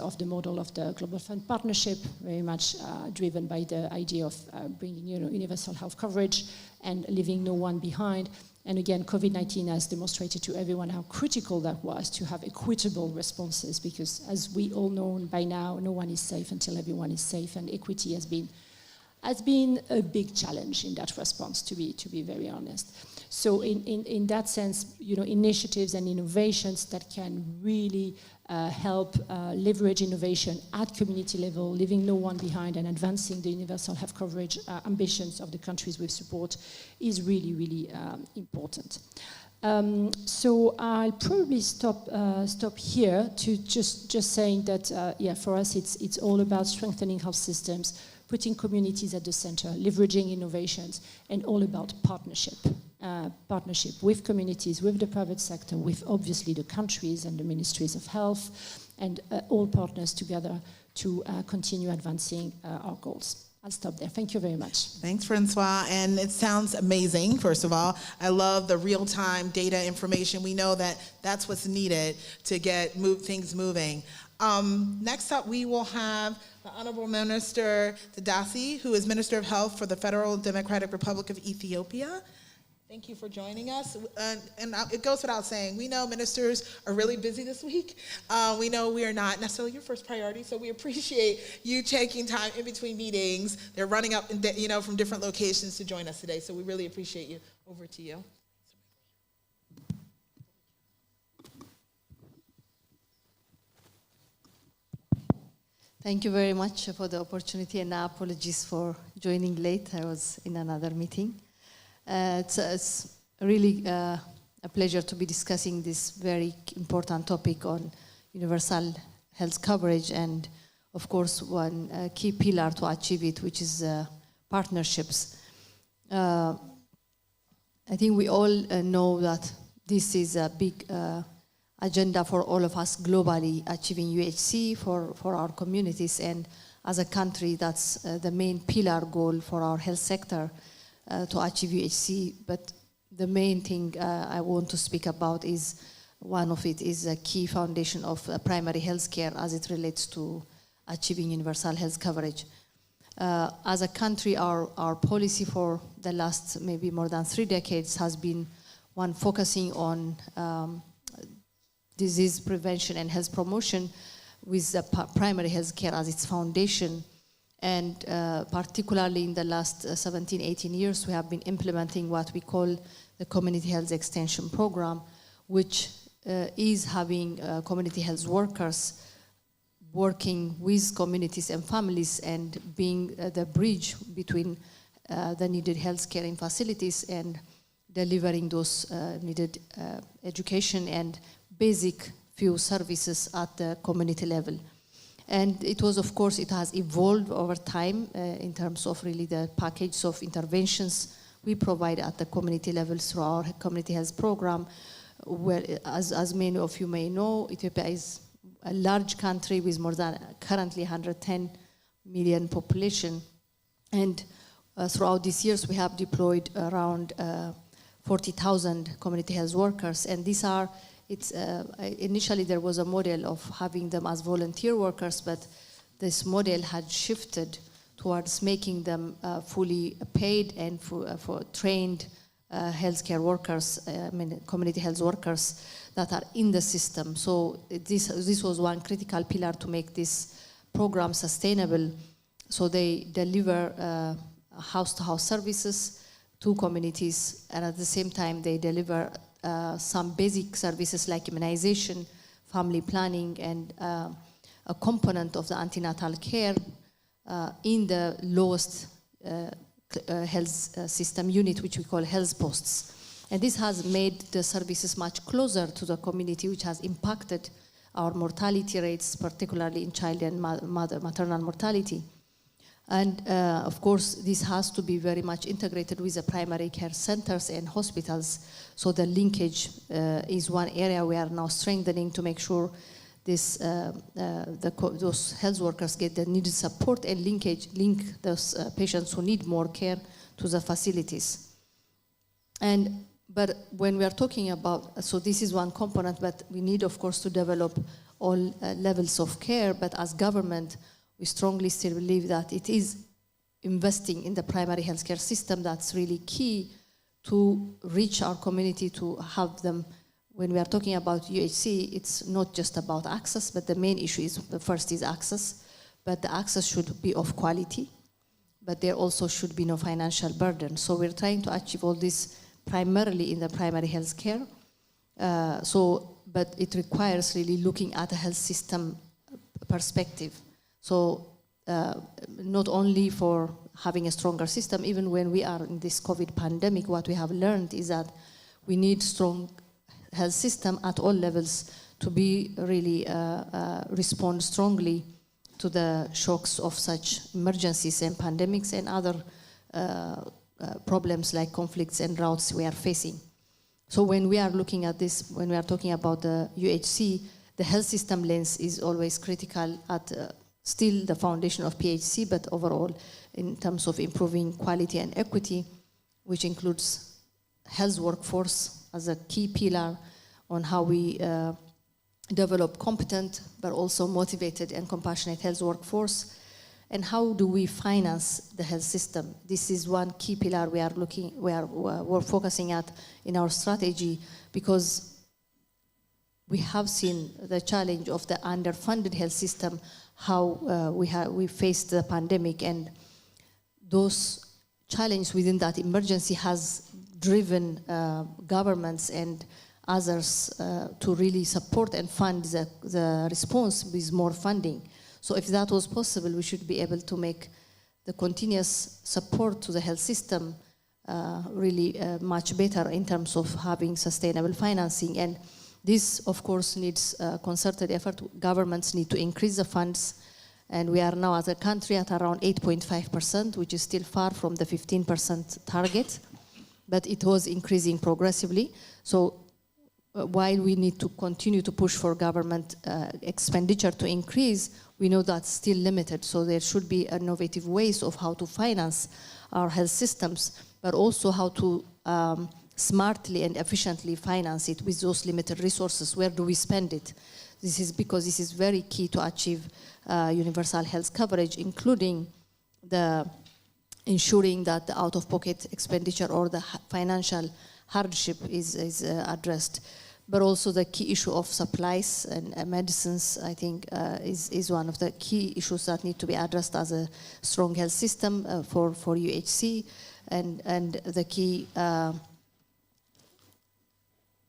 of the model of the Global Fund Partnership, very much driven by the idea of bringing universal health coverage and leaving no one behind. And again, COVID-19 has demonstrated to everyone how critical that was to have equitable responses, because as we all know by now, no one is safe until everyone is safe, and equity has been a big challenge in that response, to be very honest. So in that sense, initiatives and innovations that can really help leverage innovation at community level, leaving no one behind, and advancing the universal health coverage ambitions of the countries we support is really, really important. So I'll probably stop here to just saying that for us it's all about strengthening health systems, putting communities at the center, leveraging innovations, and all about partnership with communities, with the private sector, with obviously the countries and the ministries of health, and all partners together to continue advancing our goals. I'll stop there. Thank you very much. Thanks, Francoise. And it sounds amazing, first of all. I love the real-time data information. We know that that's what's needed to get things moving. Next up, we will have the Honorable Minister Tadesse, who is Minister of Health for the Federal Democratic Republic of Ethiopia. Thank you for joining us. And it goes without saying, we know ministers are really busy this week. We know we are not necessarily your first priority, so we appreciate you taking time in between meetings. They're running up, from different locations to join us today, so we really appreciate you. Over to you. Thank you very much for the opportunity, and apologies for joining late. I was in another meeting. It's really a pleasure to be discussing this very important topic on universal health coverage, and of course one key pillar to achieve it, which is partnerships. I think we all know that this is a big agenda for all of us globally, achieving UHC for our communities, and as a country that's the main pillar goal for our health sector to achieve UHC. But the main thing I want to speak about is one of it is a key foundation of primary health care as it relates to achieving universal health coverage. As a country, our policy for the last maybe more than 3 decades has been one focusing on disease prevention and health promotion with the primary health care as its foundation. And particularly in the last 17, 18 years, we have been implementing what we call the Community Health Extension Program, which is having community health workers working with communities and families and being the bridge between the needed health care in facilities and delivering those needed education and basic few services at the community level. And it was, of course, it has evolved over time in terms of really the package of interventions we provide at the community level through our community health program, where, as many of you may know, Ethiopia is a large country with more than currently 110 million population. And throughout these years, we have deployed around 40,000 community health workers. And these are, initially there was a model of having them as volunteer workers, but this model had shifted towards making them fully paid and for trained healthcare workers, community health workers that are in the system. So this was one critical pillar to make this program sustainable. So they deliver house-to-house services to communities, and at the same time they deliver some basic services like immunization, family planning, and a component of the antenatal care in the lowest health system unit, which we call health posts. And this has made the services much closer to the community, which has impacted our mortality rates, particularly in child and maternal mortality. And of course, this has to be very much integrated with the primary care centers and hospitals. So the linkage is one area we are now strengthening to make sure this, those health workers get the needed support and link those patients who need more care to the facilities. But when we are talking about, so this is one component, but we need, of course, to develop all levels of care, but as government, we strongly still believe that it is investing in the primary healthcare system that's really key to reach our community, to have them. When we are talking about UHC, it's not just about access, but the main issue is, the first is access, but the access should be of quality, but there also should be no financial burden. So we're trying to achieve all this primarily in the primary health care. But it requires really looking at a health system perspective. So not only for having a stronger system, even when we are in this COVID pandemic, what we have learned is that we need strong health system at all levels to be really respond strongly to the shocks of such emergencies and pandemics and other problems like conflicts and droughts we are facing. So when we are looking at this, when we are talking about the UHC, the health system lens is always critical at still the foundation of PHC, but overall in terms of improving quality and equity, which includes health workforce as a key pillar on how we develop competent but also motivated and compassionate health workforce. And how do we finance the health system? This is one key pillar we're focusing at in our strategy, because we have seen the challenge of the underfunded health system, how we faced the pandemic, and those challenges within that emergency has driven governments and others to really support and fund the response with more funding. So if that was possible, we should be able to make the continuous support to the health system really much better in terms of having sustainable financing. And this, of course, needs concerted effort. Governments need to increase the funds. And we are now as a country at around 8.5%, which is still far from the 15% target. But it was increasing progressively. So while we need to continue to push for government expenditure to increase, we know that's still limited. So there should be innovative ways of how to finance our health systems, but also how to smartly and efficiently finance it with those limited resources. Where do we spend it? This is because this is very key to achieve universal health coverage, including the ensuring that the out-of-pocket expenditure or the financial hardship is addressed. But also the key issue of supplies and medicines, I think, is one of the key issues that need to be addressed as a strong health system for UHC. And the key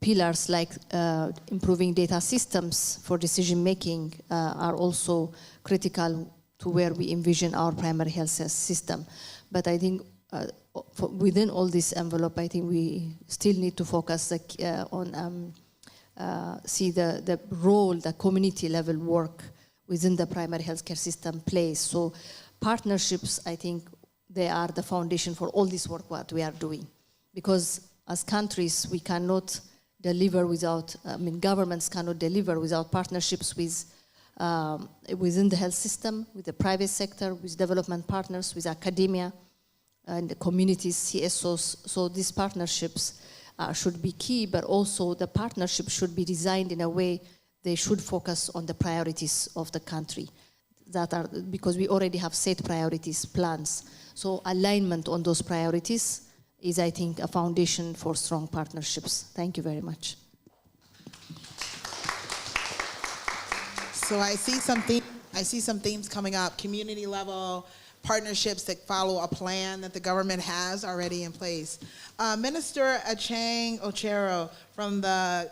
pillars like improving data systems for decision making are also critical to where we envision our primary health system. But I think within all this envelope, I think we still need to focus on see the role the community level work within the primary healthcare system plays. So partnerships, I think, they are the foundation for all this work what we are doing. Because as countries, we cannot deliver without, governments cannot deliver without partnerships with within the health system, with the private sector, with development partners, with academia, and the communities, CSOs. So these partnerships should be key, but also the partnership should be designed in a way they should focus on the priorities of the country. That are, because we already have set priorities, plans. So alignment on those priorities is, I think, a foundation for strong partnerships. Thank you very much. So I see some themes coming up: community level partnerships that follow a plan that the government has already in place. Minister Aceng Ocero, from the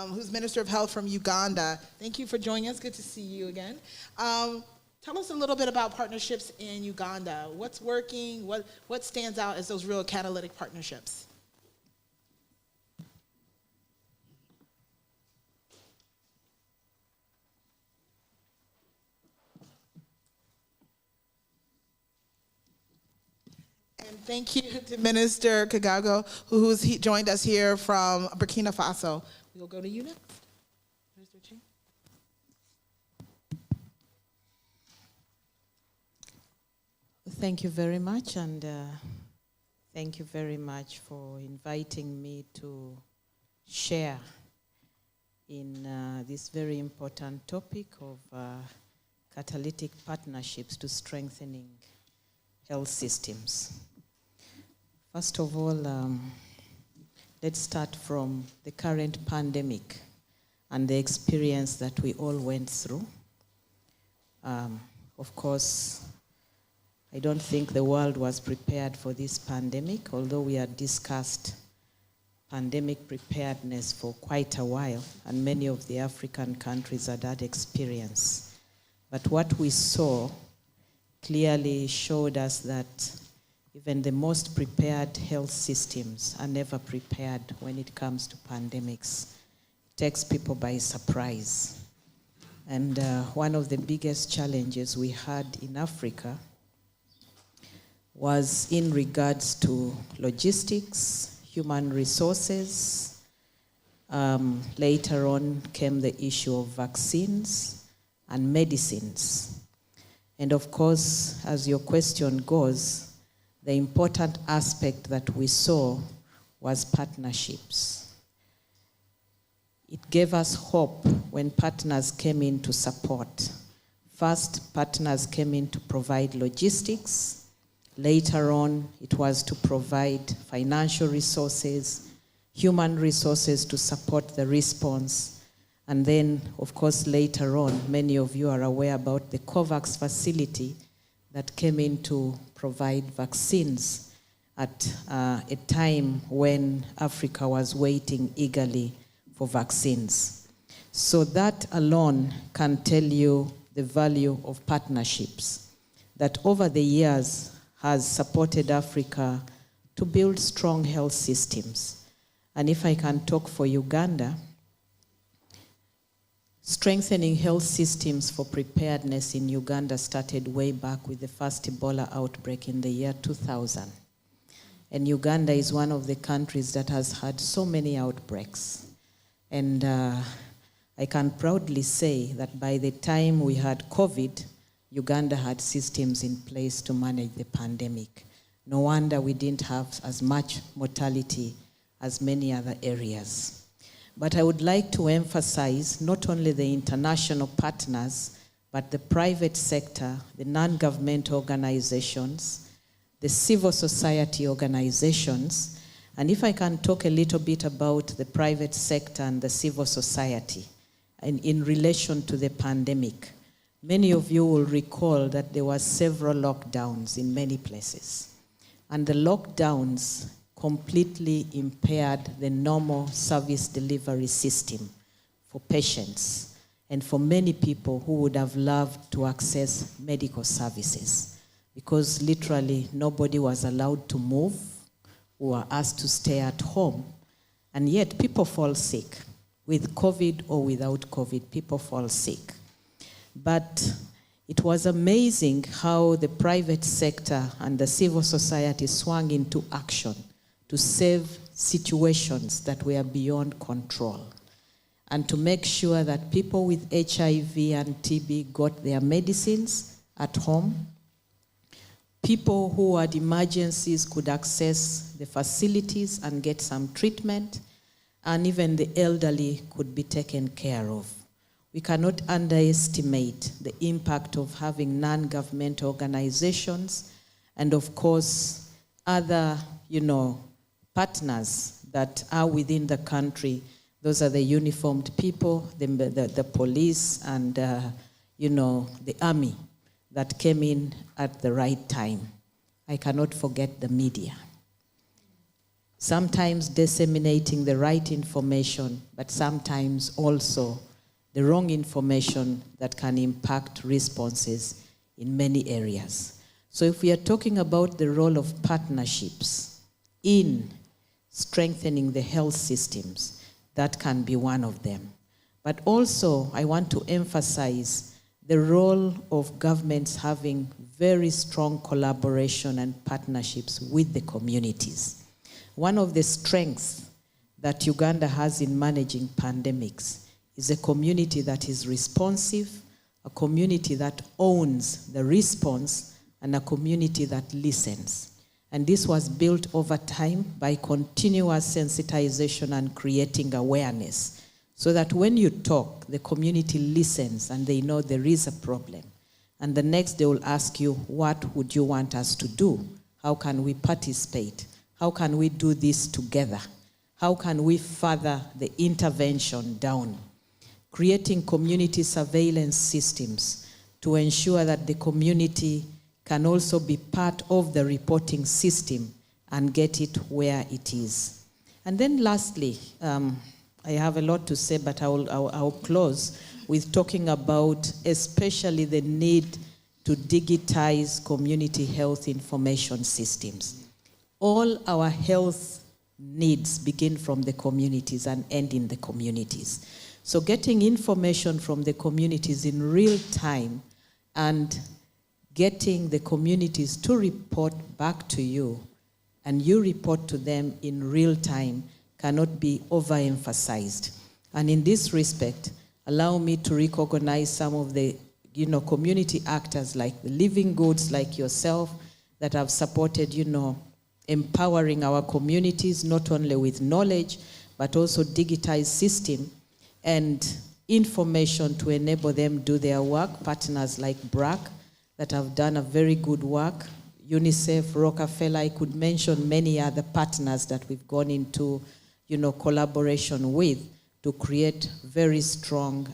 who's Minister of Health from Uganda. Thank you for joining us. Good to see you again. Tell us a little bit about partnerships in Uganda. What's working? What stands out as those real catalytic partnerships? And thank you to Minister Kargougou, who's joined us here from Burkina Faso. We'll go to you next. Minister Aceng. Thank you very much, and thank you very much for inviting me to share in this very important topic of catalytic partnerships to strengthening health systems. First of all, let's start from the current pandemic and the experience that we all went through. Of course, I don't think the world was prepared for this pandemic, although we had discussed pandemic preparedness for quite a while, and many of the African countries had that experience. But what we saw clearly showed us that even the most prepared health systems are never prepared when it comes to pandemics. It takes people by surprise. And one of the biggest challenges we had in Africa was in regards to logistics, human resources. Later on came the issue of vaccines and medicines. And of course, as your question goes, the important aspect that we saw was partnerships. It gave us hope when partners came in to support. First, partners came in to provide logistics. Later on, it was to provide financial resources, human resources to support the response. And then, of course, later on, many of you are aware about the COVAX facility that came in to provide vaccines at a time when Africa was waiting eagerly for vaccines. So that alone can tell you the value of partnerships that over the years has supported Africa to build strong health systems. And if I can talk for Uganda, strengthening health systems for preparedness in Uganda started way back with the first Ebola outbreak in the year 2000. And Uganda is one of the countries that has had so many outbreaks. And I can proudly say that by the time we had COVID, Uganda had systems in place to manage the pandemic. No wonder we didn't have as much mortality as many other areas. But I would like to emphasize not only the international partners, but the private sector, the non-governmental organizations, the civil society organizations, and if I can talk a little bit about the private sector and the civil society, and in relation to the pandemic. Many of you will recall that there were several lockdowns in many places. And the lockdowns completely impaired the normal service delivery system for patients and for many people who would have loved to access medical services, because literally nobody was allowed to move or were asked to stay at home. And yet people fall sick. With COVID or without COVID, people fall sick. But it was amazing how the private sector and the civil society swung into action to save situations that were beyond control and to make sure that people with HIV and TB got their medicines at home. People who had emergencies could access the facilities and get some treatment, and even the elderly could be taken care of. We cannot underestimate the impact of having non-governmental organizations and, of course, other, partners that are within the country. Those are the uniformed people, the police, and, the army that came in at the right time. I cannot forget the media. Sometimes disseminating the right information, but sometimes also the wrong information that can impact responses in many areas. So if we are talking about the role of partnerships in strengthening the health systems, that can be one of them. But also, I want to emphasize the role of governments having very strong collaboration and partnerships with the communities. One of the strengths that Uganda has in managing pandemics is a community that is responsive, a community that owns the response, and a community that listens. And this was built over time by continuous sensitization and creating awareness so that when you talk, the community listens and they know there is a problem. And the next they will ask you, what would you want us to do? How can we participate? How can we do this together? How can we further the intervention down? Creating community surveillance systems to ensure that the community can also be part of the reporting system and get it where it is. And then lastly, I have a lot to say, but I'll close with talking about especially the need to digitize community health information systems. All our health needs begin from the communities and end in the communities. So getting information from the communities in real time and getting the communities to report back to you and you report to them in real time cannot be overemphasized. And in this respect, allow me to recognize some of the community actors like the Living Goods, like yourself, that have supported, empowering our communities, not only with knowledge, but also digitized system and information to enable them do their work. Partners like BRAC that have done a very good work, UNICEF, Rockefeller, I could mention many other partners that we've gone into, collaboration with to create very strong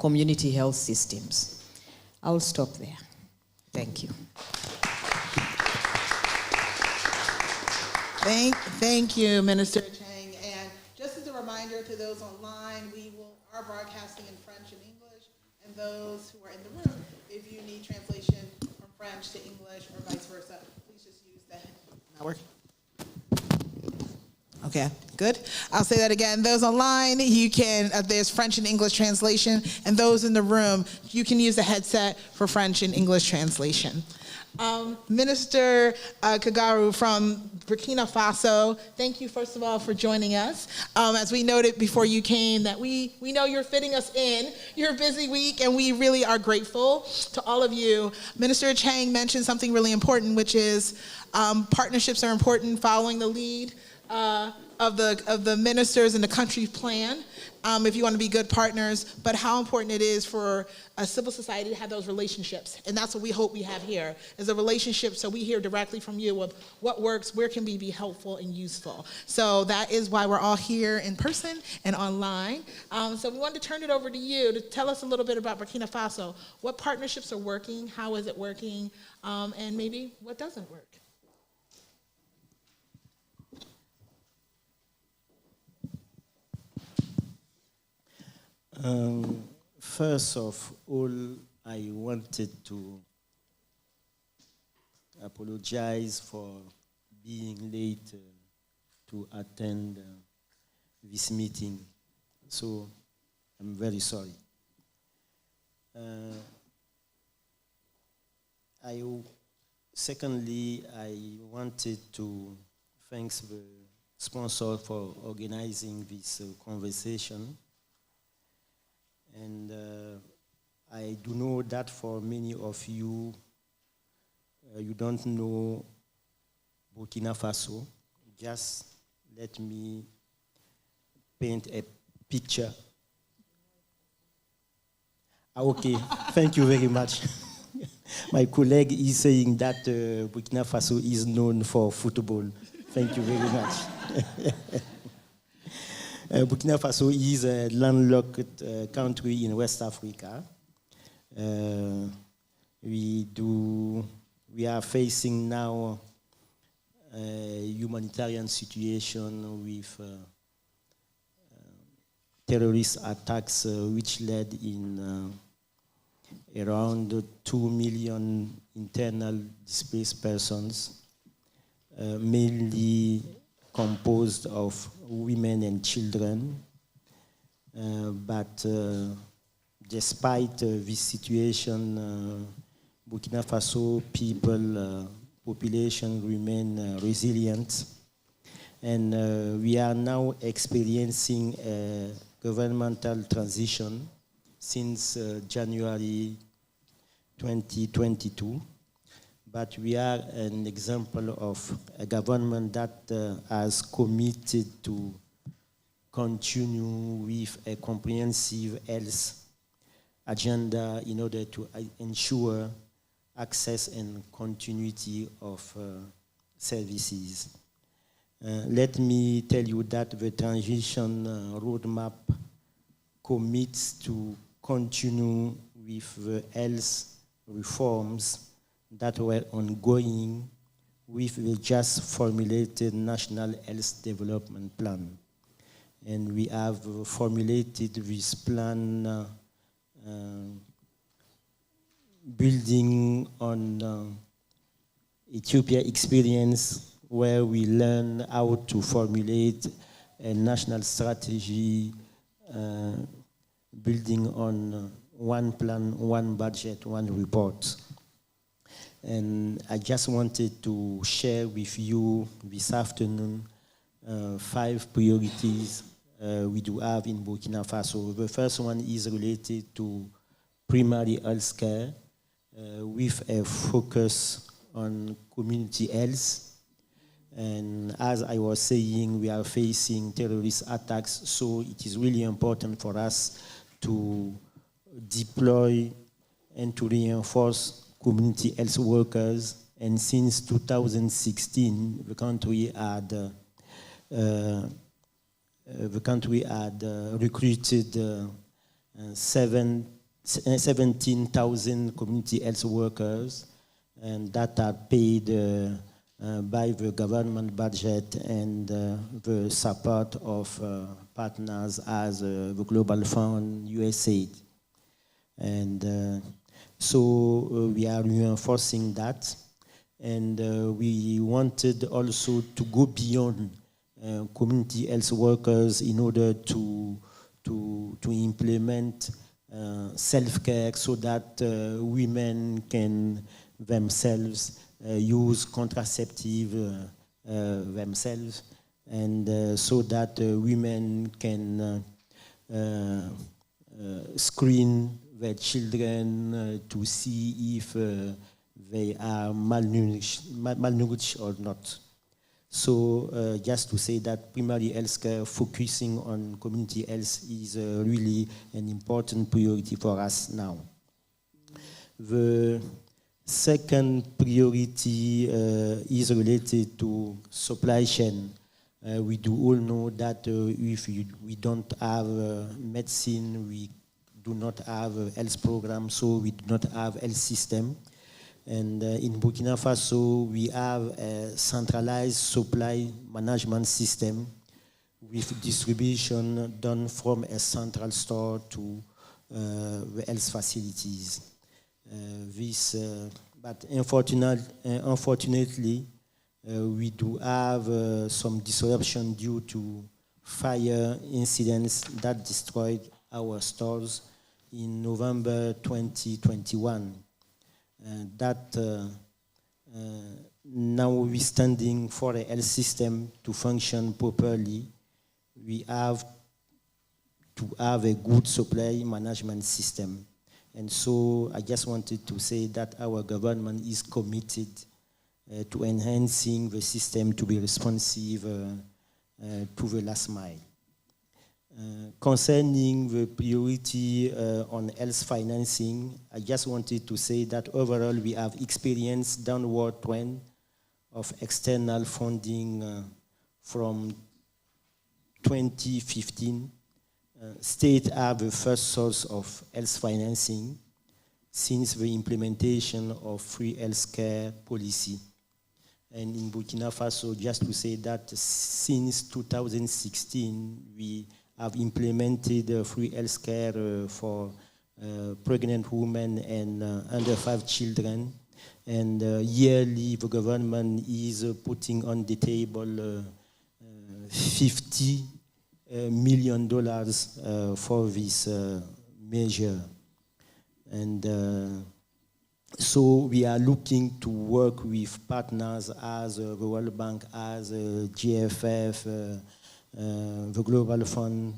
community health systems. I'll stop there. Thank you. Thank you, Minister Chang. And just as a reminder to those online, we are broadcasting in French and English, and those who are in the room, if you need translation from French to English or vice versa, please just use the network. Okay, good. I'll say that again. Those online, you can, there's French and English translation, and those in the room, you can use the headset for French and English translation. Minister Kargougou from Burkina Faso, thank you, first of all, for joining us. As we noted before you came, that we know you're fitting us in. You're a busy week, and we really are grateful to all of you. Minister Chang mentioned something really important, which is partnerships are important, following the lead of the ministers in the country plan, if you want to be good partners, but how important it is for a civil society to have those relationships. And that's what we hope we have here, is a relationship, so we hear directly from you of what works, where can we be helpful and useful. So that is why we're all here in person and online. So we wanted to turn it over to you to tell us a little bit about Burkina Faso. What partnerships are working, how is it working, and maybe what doesn't work. First of all, I wanted to apologize for being late to attend this meeting. So I'm very sorry. Secondly, I wanted to thank the sponsor for organizing this conversation. And I do know that for many of you, you don't know Burkina Faso. Just let me paint a picture. Okay, thank you very much. My colleague is saying that Burkina Faso is known for football. Thank you very much. Burkina Faso is a landlocked country in West Africa. We are facing now a humanitarian situation with terrorist attacks which led in around 2 million internal displaced persons, mainly composed of women and children. But despite this situation, Burkina Faso population remain resilient. And we are now experiencing a governmental transition since January 2022. But we are an example of a government that has committed to continue with a comprehensive health agenda in order to ensure access and continuity of services. Let me tell you that the transition roadmap commits to continue with the health reforms that were ongoing with the just formulated National Health Development Plan. And we have formulated this plan building on Ethiopia experience, where we learn how to formulate a national strategy building on one plan, one budget, one report. And I just wanted to share with you this afternoon 5 priorities we do have in Burkina Faso. The first one is related to primary health care with a focus on community health. And as I was saying, we are facing terrorist attacks, so it is really important for us to deploy and to reinforce community health workers. And since 2016, the country had recruited 17,000 community health workers, and that are paid by the government budget and the support of partners as the Global Fund, UHC. And so we are reinforcing that. And we wanted also to go beyond community health workers in order to implement self-care so that women can themselves use contraceptive themselves, and so that women can screen their children to see if they are malnourished or not. So just to say that primary health care focusing on community health is really an important priority for us now. The second priority is related to supply chain. We do all know that if we don't have medicine, we do not have a health program, so we do not have health system. And in Burkina Faso, we have a centralized supply management system with distribution done from a central store to the health facilities. But unfortunately, we do have some disruption due to fire incidents that destroyed our stores in November 2021. That now we're standing for a health system to function properly. We have to have a good supply management system. And so I just wanted to say that our government is committed to enhancing the system to be responsive to the last mile. Concerning the priority on health financing, I just wanted to say that overall we have experienced downward trend of external funding from 2015. States are the first source of health financing since the implementation of free health care policy. And in Burkina Faso, just to say that since 2016, we have implemented free health care for pregnant women and under 5 children. And yearly, the government is putting on the table $50 million for this measure. And so we are looking to work with partners as the World Bank, as GFF, the Global Fund,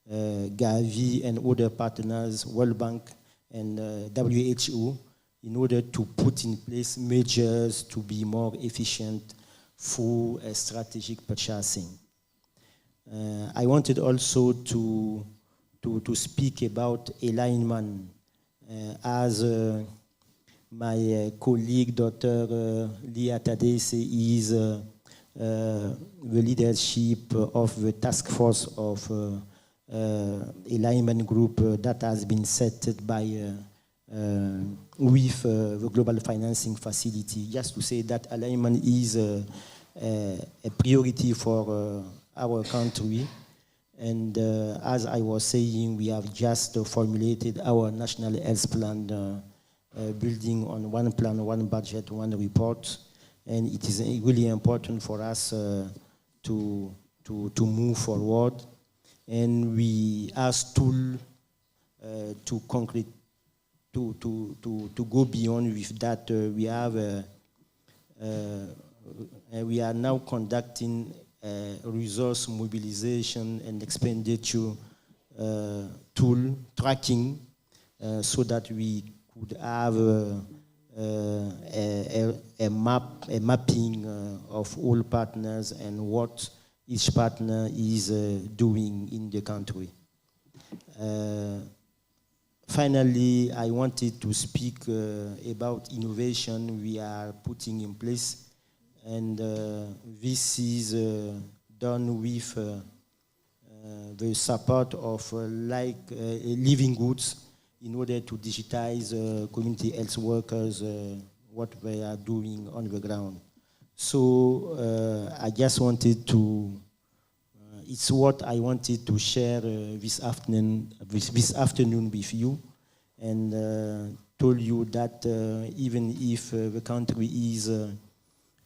Gavi, and other partners, World Bank and WHO, in order to put in place measures to be more efficient through strategic purchasing. I wanted also to speak about alignment, as my colleague Dr. Lia Tadesse is the leadership of the task force of alignment group that has been set by with the global financing facility. Just to say that alignment is a priority for our country. And as I was saying, we have just formulated our national health plan, building on one plan, one budget, one report. And it is really important for us to move forward. And we ask tool to concrete, to go beyond with that. We are now conducting resource mobilization and expenditure tool tracking, so that we could have a mapping of all partners and what each partner is doing in the country. Finally, I wanted to speak about innovation we are putting in place, and this is done with the support of living goods, in order to digitize community health workers, what they are doing on the ground. So I just wanted to, it's what I wanted to share this afternoon with you, and told you that even if the country is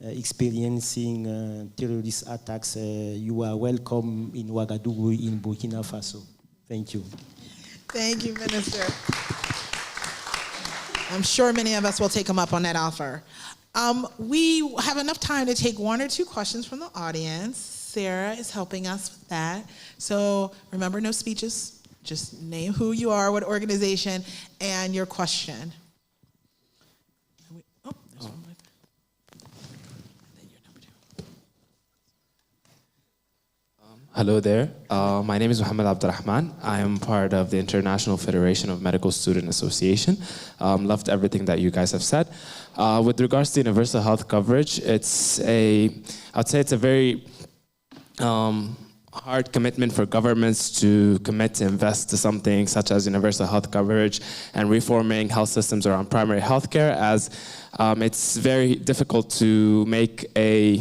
experiencing terrorist attacks, you are welcome in Ouagadougou in Burkina Faso. Thank you. Thank you, Minister. I'm sure many of us will take him up on that offer. We have enough time to take one or two questions from the audience. Sarah is helping us with that. So remember, no speeches. Just name who you are, what organization, and your question. There's one right there. Then you're number two. Hello there. My name is Mohammed Abdurrahman. I am part of the International Federation of Medical Student Association. Loved everything that you guys have said. With regards to universal health coverage, I'd say it's a very hard commitment for governments to commit to invest to something such as universal health coverage and reforming health systems around primary health care, as it's very difficult to make a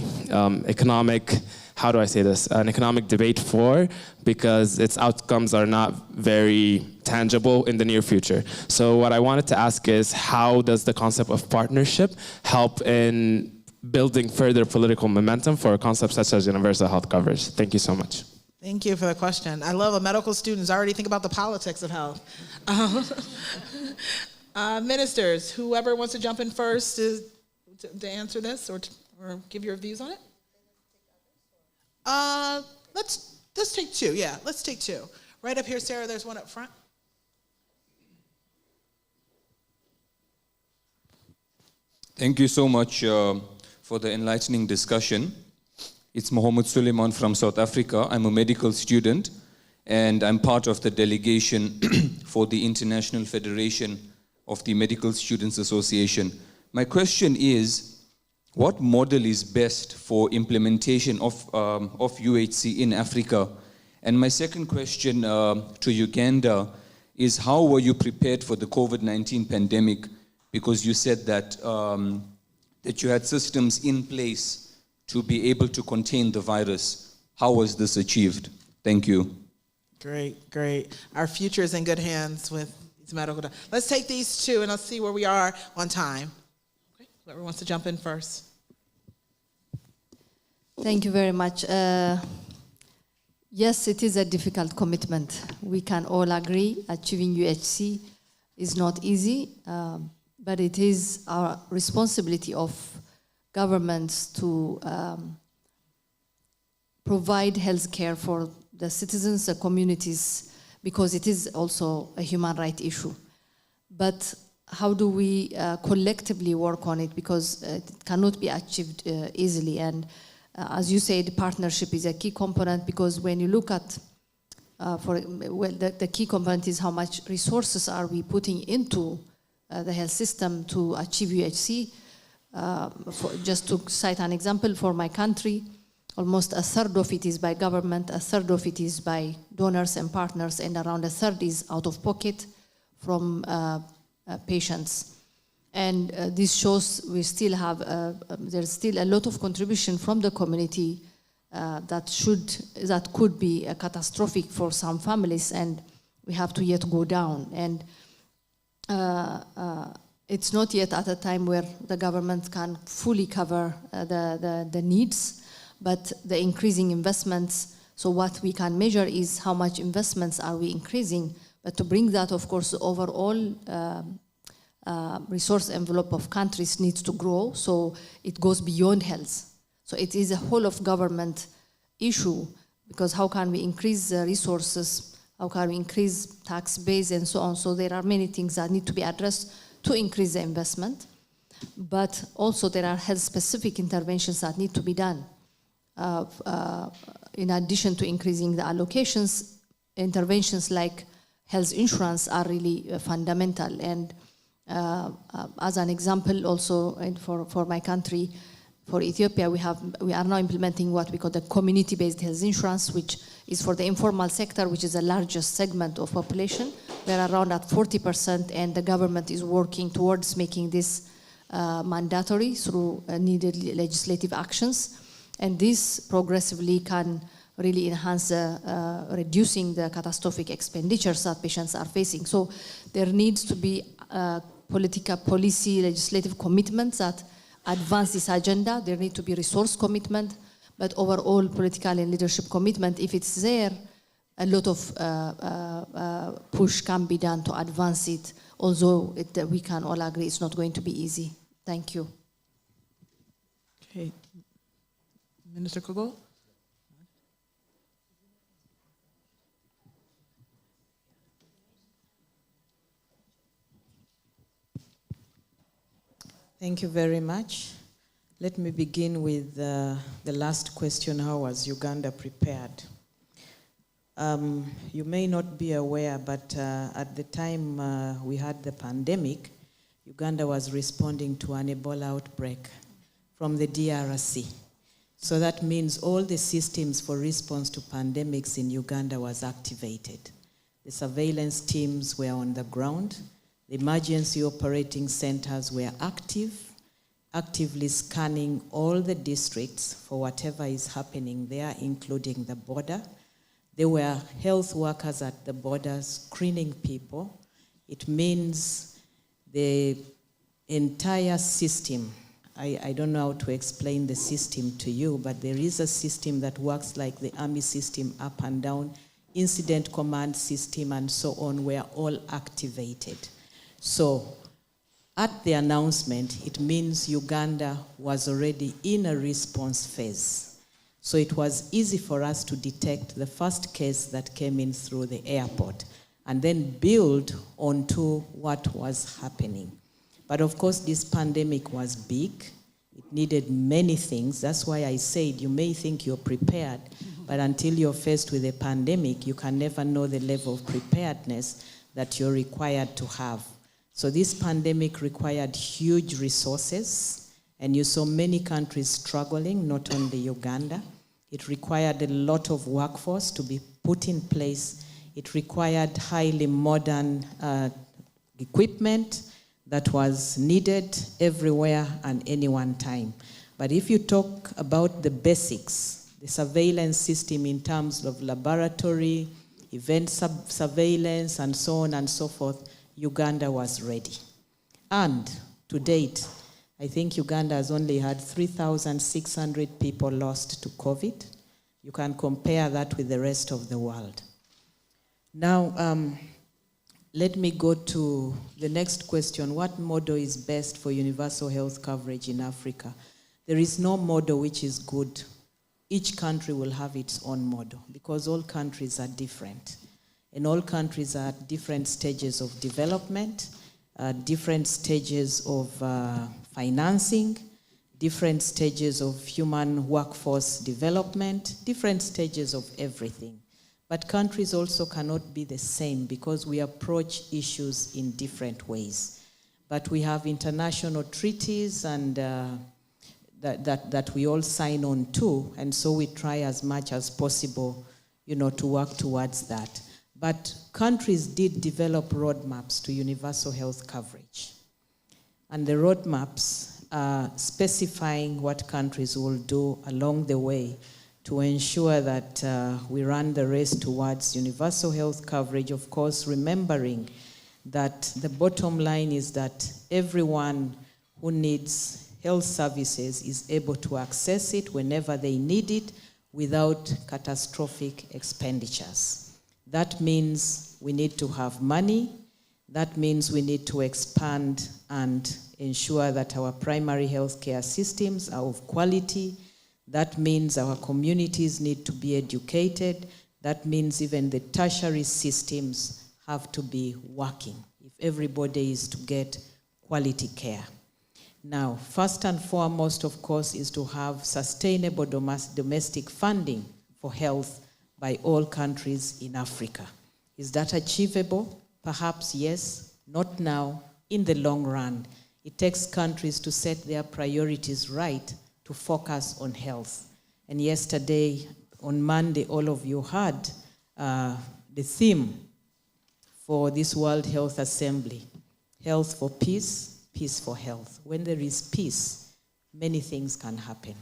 an economic debate for, because its outcomes are not very tangible in the near future. So what I wanted to ask is, how does the concept of partnership help in building further political momentum for a concept such as universal health coverage? Thank you so much. Thank you for the question. I love a medical students already think about the politics of health. Ministers, whoever wants to jump in first to answer this or give your views on it? Let's take two. Yeah, let's take two. Right up here, Sarah, there's one up front. Thank you so much for the enlightening discussion. It's Mohammed Suleiman from South Africa. I'm a medical student, and I'm part of the delegation for the International Federation of the Medical Students Association. My question is, what model is best for implementation of UHC in Africa? And my second question to Uganda is, how were you prepared for the COVID-19 pandemic? Because you said that that you had systems in place to be able to contain the virus. How was this achieved? Thank you. Great, great. Our future is in good hands with these medical. Let's take these two and let's see where we are on time. Okay. Whoever wants to jump in first. Thank you very much. Yes, it is a difficult commitment. We can all agree achieving UHC is not easy, but it is our responsibility of governments to provide health care for the citizens, the communities, because it is also a human right issue. But how do we collectively work on it? Because it cannot be achieved easily. And as you said, partnership is a key component, because when you look at, the key component is how much resources are we putting into the health system to achieve UHC. Just to cite an example, for my country, almost a third of it is by government, a third of it is by donors and partners, and around a third is out of pocket from patients. And this shows we still have, there's still a lot of contribution from the community that could be catastrophic for some families, and we have to yet go down. And it's not yet at a time where the government can fully cover the needs, but the increasing investments, so what we can measure is how much investments are we increasing, but to bring that, of course, the overall resource envelope of countries needs to grow, so it goes beyond health. So it is a whole of government issue, because how can we increase the resources, how can we increase tax base and so on. So there are many things that need to be addressed to increase the investment, but also there are health-specific interventions that need to be done. In addition to increasing the allocations, interventions like health insurance are really fundamental. And as an example also, for my country, for Ethiopia, we are now implementing what we call the community-based health insurance, which is for the informal sector, which is the largest segment of population. We're around at 40%, and the government is working towards making this mandatory through needed legislative actions. And this progressively can really enhance reducing the catastrophic expenditures that patients are facing. So there needs to be policy, legislative commitments that advance this agenda. There need to be resource commitment, but overall political and leadership commitment. If it's there, a lot of push can be done to advance it, although we can all agree it's not going to be easy. Thank you. Okay. Minister Kargougou? Thank you very much. Let me begin with the last question: how was Uganda prepared? You may not be aware, but at the time we had the pandemic, Uganda was responding to an Ebola outbreak from the DRC. So that means all the systems for response to pandemics in Uganda was activated. The surveillance teams were on the ground. The emergency operating centers were actively scanning all the districts for whatever is happening there, including the border. There were health workers at the border screening people. It means the entire system, I don't know how to explain the system to you, but there is a system that works like the army system, up and down, incident command system, and so on, were all activated. So at the announcement, it means Uganda was already in a response phase. So it was easy for us to detect the first case that came in through the airport and then build onto what was happening. But of course, this pandemic was big. It needed many things. That's why I said you may think you're prepared, but until you're faced with a pandemic, you can never know the level of preparedness that you're required to have. So this pandemic required huge resources, and you saw many countries struggling, not only Uganda. It required a lot of workforce to be put in place. It required highly modern equipment that was needed everywhere and any one time. But if you talk about the basics, the surveillance system in terms of laboratory, event surveillance, and so on and so forth, Uganda was ready. And to date, I think Uganda has only had 3,600 people lost to COVID. You can compare that with the rest of the world. Now, let me go to the next question. What model is best for universal health coverage in Africa? There is no model which is good. Each country will have its own model because all countries are different. And all countries are at different stages of development, different stages of financing, different stages of human workforce development, different stages of everything. But countries also cannot be the same because we approach issues in different ways. But we have international treaties and that we all sign on to, and so we try as much as possible, to work towards that. But countries did develop roadmaps to universal health coverage. And the roadmaps are specifying what countries will do along the way to ensure that we run the race towards universal health coverage, of course, remembering that the bottom line is that everyone who needs health services is able to access it whenever they need it without catastrophic expenditures. That means we need to have money. That means we need to expand and ensure that our primary health care systems are of quality. That means our communities need to be educated. That means even the tertiary systems have to be working if everybody is to get quality care. Now, first and foremost, of course, is to have sustainable domestic funding for health by all countries in Africa. Is that achievable? Perhaps yes, not now, in the long run. It takes countries to set their priorities right to focus on health. And yesterday, on Monday, all of you heard the theme for this World Health Assembly, Health for Peace, Peace for Health. When there is peace, many things can happen.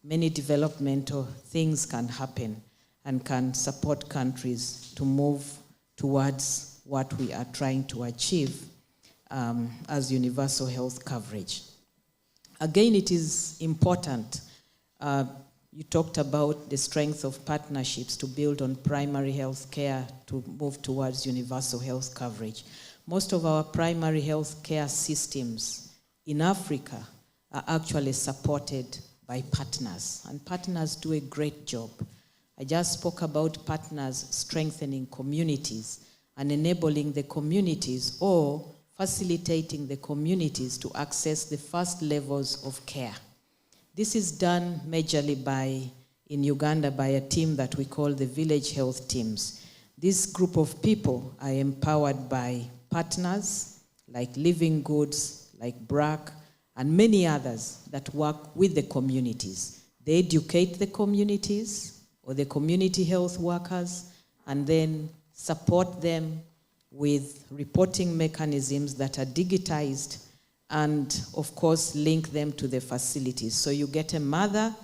Many developmental things can happen and can support countries to move towards what we are trying to achieve as universal health coverage. Again, it is important. You talked about the strength of partnerships to build on primary health care to move towards universal health coverage. Most of our primary health care systems in Africa are actually supported by partners, and partners do a great job. I just spoke about partners strengthening communities and enabling the communities or facilitating the communities to access the first levels of care. This is done majorly in Uganda by a team that we call the village health teams. This group of people are empowered by partners like Living Goods, like BRAC, and many others that work with the communities. They educate the communities or the community health workers and then support them with reporting mechanisms that are digitized and, of course, link them to the facilities. So you get a mother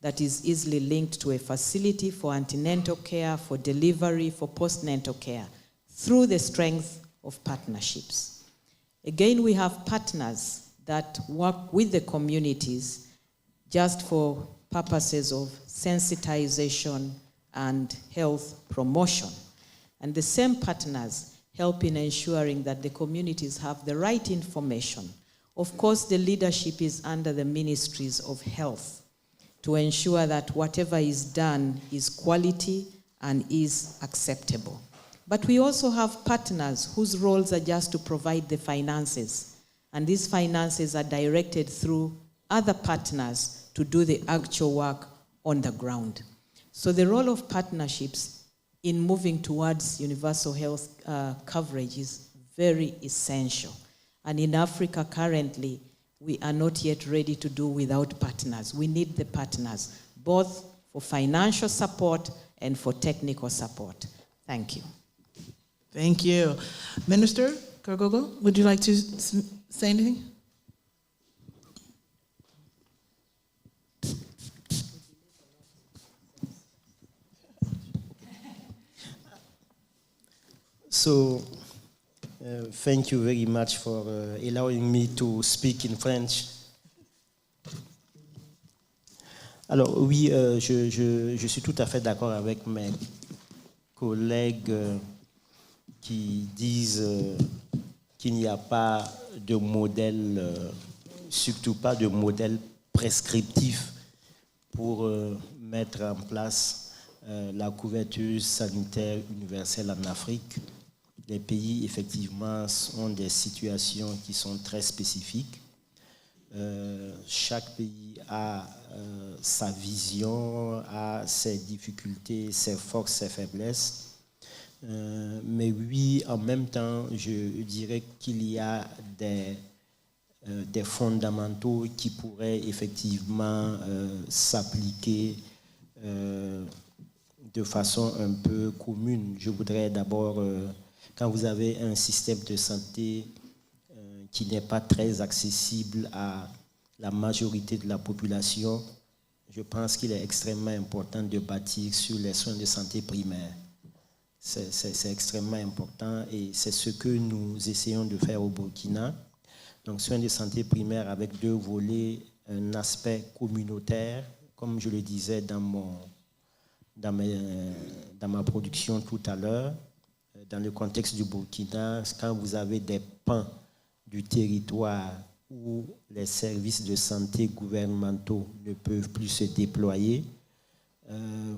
that is easily linked to a facility for antenatal care, for delivery, for postnatal care, through the strength of partnerships. Again, we have partners that work with the communities just for purposes of sensitization and health promotion. And the same partners help in ensuring that the communities have the right information. Of course, the leadership is under the ministries of health to ensure that whatever is done is quality and is acceptable. But we also have partners whose roles are just to provide the finances. And these finances are directed through other partners to do the actual work on the ground. So the role of partnerships in moving towards universal health coverage is very essential. And in Africa currently, we are not yet ready to do without partners. We need the partners, both for financial support and for technical support. Thank you. Thank you. Minister Kargougou, would you like to say anything? So, thank you very much for allowing me to speak in French. Alors oui, je suis tout à fait d'accord avec mes collègues qui disent qu'il n'y a pas de modèle, surtout pas de modèle prescriptif pour mettre en place la couverture sanitaire universelle en Afrique. Les pays, effectivement, ont des situations qui sont très spécifiques. Chaque pays a sa vision, a ses difficultés, ses forces, ses faiblesses. Mais oui, en même temps, je dirais qu'il y a des fondamentaux qui pourraient effectivement s'appliquer de façon un peu commune. Je voudrais d'abord, quand vous avez un système de santé qui n'est pas très accessible à la majorité de la population, je pense qu'il est extrêmement important de bâtir sur les soins de santé primaires. C'est extrêmement important et c'est ce que nous essayons de faire au Burkina. Donc, soins de santé primaire avec deux volets, un aspect communautaire, comme je le disais dans ma production tout à l'heure, dans le contexte du Burkina, quand vous avez des pans du territoire où les services de santé gouvernementaux ne peuvent plus se déployer,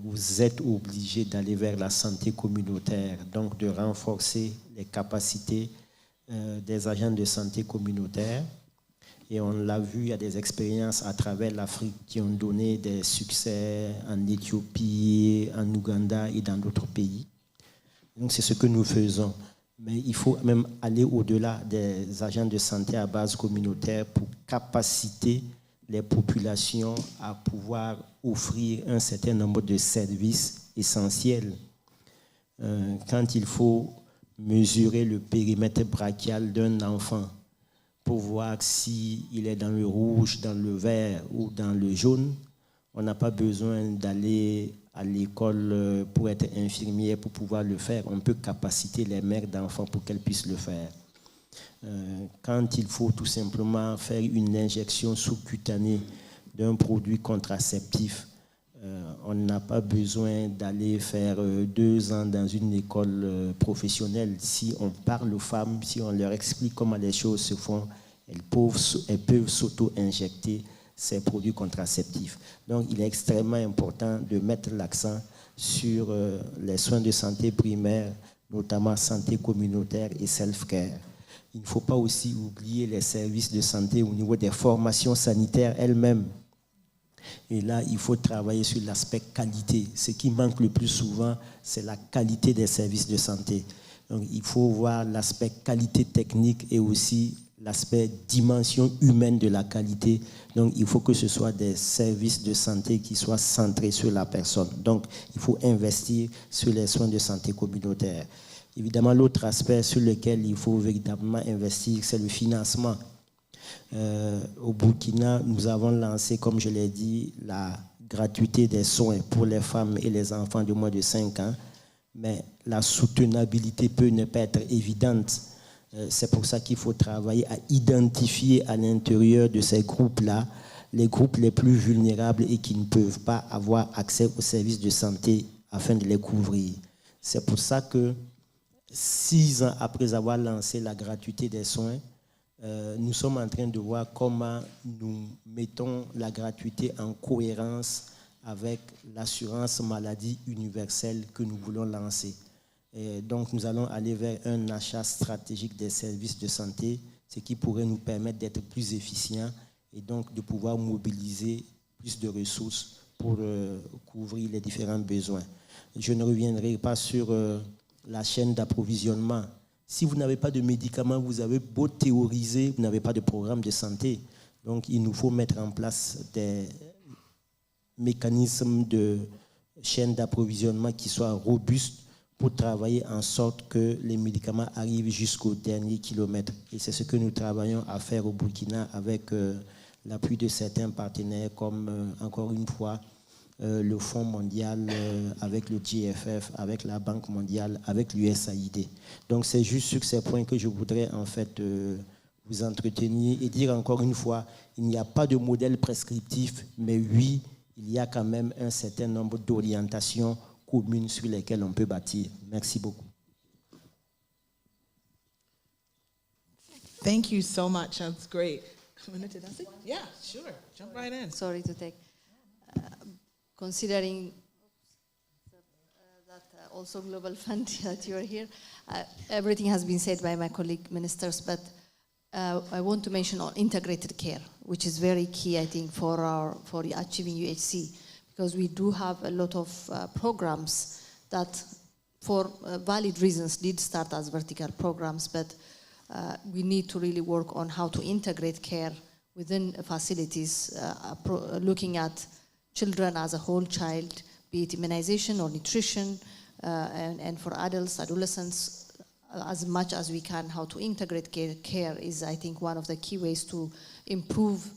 vous êtes obligé d'aller vers la santé communautaire, donc de renforcer les capacités des agents de santé communautaire. Et on l'a vu, il y a des expériences à travers l'Afrique qui ont donné des succès en Éthiopie, en Ouganda et dans d'autres pays. Donc c'est ce que nous faisons. Mais il faut même aller au-delà des agents de santé à base communautaire pour capaciter les populations à pouvoir offrir un certain nombre de services essentiels. Quand il faut mesurer le périmètre brachial d'un enfant pour voir s'il est dans le rouge, dans le vert ou dans le jaune, on n'a pas besoin d'aller à l'école pour être infirmière pour pouvoir le faire. On peut capaciter les mères d'enfants pour qu'elles puissent le faire. Quand il faut tout simplement faire une injection sous-cutanée d'un produit contraceptif, on n'a pas besoin d'aller faire 2 ans dans une école professionnelle. Si on parle aux femmes, si on leur explique comment les choses se font, elles peuvent s'auto-injecter ces produits contraceptifs. Donc, il est extrêmement important de mettre l'accent sur les soins de santé primaire, notamment santé communautaire et self-care. Il ne faut pas aussi oublier les services de santé au niveau des formations sanitaires elles-mêmes. Et là, il faut travailler sur l'aspect qualité. Ce qui manque le plus souvent, c'est la qualité des services de santé. Donc, il faut voir l'aspect qualité technique et aussi l'aspect dimension humaine de la qualité. Donc, il faut que ce soit des services de santé qui soient centrés sur la personne. Donc, il faut investir sur les soins de santé communautaires. Évidemment, l'autre aspect sur lequel il faut véritablement investir, c'est le financement. Au Burkina, nous avons lancé, comme je l'ai dit, la gratuité des soins pour les femmes et les enfants de moins de 5 ans, mais la soutenabilité peut ne pas être évidente. C'est pour ça qu'il faut travailler à identifier à l'intérieur de ces groupes-là les groupes les plus vulnérables et qui ne peuvent pas avoir accès aux services de santé afin de les couvrir. C'est pour ça que 6 ans après avoir lancé la gratuité des soins, nous sommes en train de voir comment nous mettons la gratuité en cohérence avec l'assurance maladie universelle que nous voulons lancer. Et donc, nous allons aller vers un achat stratégique des services de santé, ce qui pourrait nous permettre d'être plus efficients et donc de pouvoir mobiliser plus de ressources pour couvrir les différents besoins. Je ne reviendrai pas sur la chaîne d'approvisionnement. Si vous n'avez pas de médicaments, vous avez beau théoriser, vous n'avez pas de programme de santé. Donc, il nous faut mettre en place des mécanismes de chaîne d'approvisionnement qui soient robustes pour travailler en sorte que les médicaments arrivent jusqu'au dernier kilomètre. Et c'est ce que nous travaillons à faire au Burkina avec l'appui de certains partenaires comme, encore une fois, le Fonds mondial, avec le GFF, avec la Banque mondiale, avec l'USAID. Donc c'est juste sur ces points que je voudrais en fait vous entretenir et dire encore une fois, il n'y a pas de modèle prescriptif, mais oui, il y a quand même un certain nombre d'orientations communes sur lesquelles on peut bâtir. Merci beaucoup. Thank you so much. That's great. Yeah, sure. Jump right in. Sorry to take. Considering that also Global Fund that you are here, everything has been said by my colleague ministers, but I want to mention on integrated care, which is very key, I think, for achieving UHC, because we do have a lot of programs that, for valid reasons, did start as vertical programs, but we need to really work on how to integrate care within facilities, looking at children as a whole child, be it immunization or nutrition, and for adults, adolescents, as much as we can, how to integrate care is, I think, one of the key ways to improve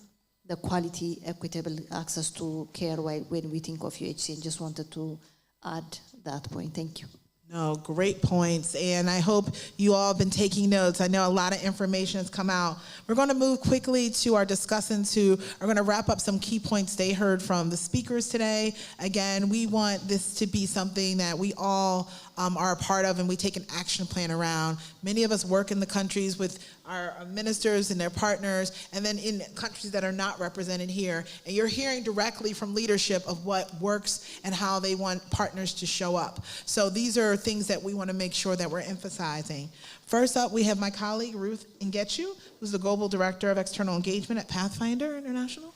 the quality, equitable access to care when we think of UHC. And just wanted to add that point. Thank you. No, great points, and I hope you all have been taking notes. I know a lot of information has come out. We're going to move quickly to our discussants who are going to wrap up some key points they heard from the speakers today. Again, we want this to be something that we all are a part of and we take an action plan around. Many of us work in the countries with our ministers and their partners, and then in countries that are not represented here. And you're hearing directly from leadership of what works and how they want partners to show up. So these are things that we want to make sure that we're emphasizing. First up, we have my colleague, Ruth Ngechu, who's the Global Director of External Engagement at Pathfinder International.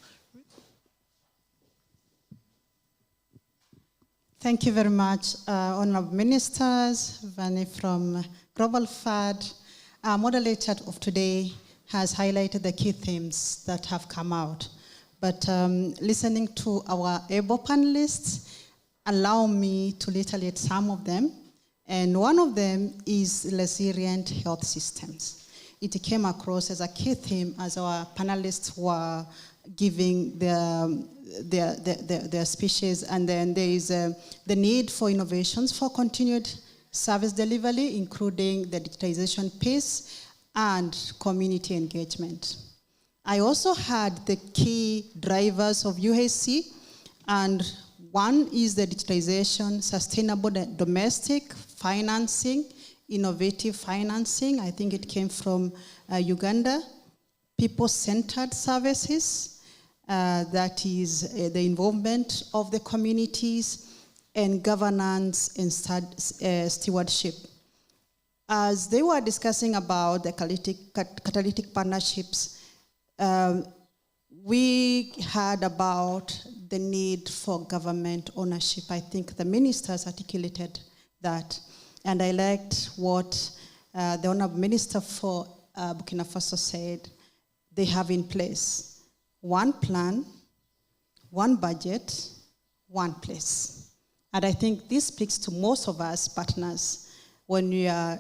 Thank you very much, Honorable Ministers. Vanni from Global FAD, moderator of today, has highlighted the key themes that have come out. But listening to our able panelists, allow me to reiterate some of them. And one of them is resilient health systems. It came across as a key theme as our panelists were giving their speeches. And then there is the need for innovations for continued service delivery, including the digitization piece and community engagement. I also had the key drivers of UHC, and one is the digitization, sustainable domestic financing, innovative financing. I think it came from Uganda. People-centered services, that is the involvement of the communities, and governance and stewardship. As they were discussing about the catalytic partnerships, we heard about the need for government ownership. I think the ministers articulated that. And I liked what the Honorable Minister for Burkina Faso said they have in place. One plan, one budget, one place. And I think this speaks to most of us partners when we are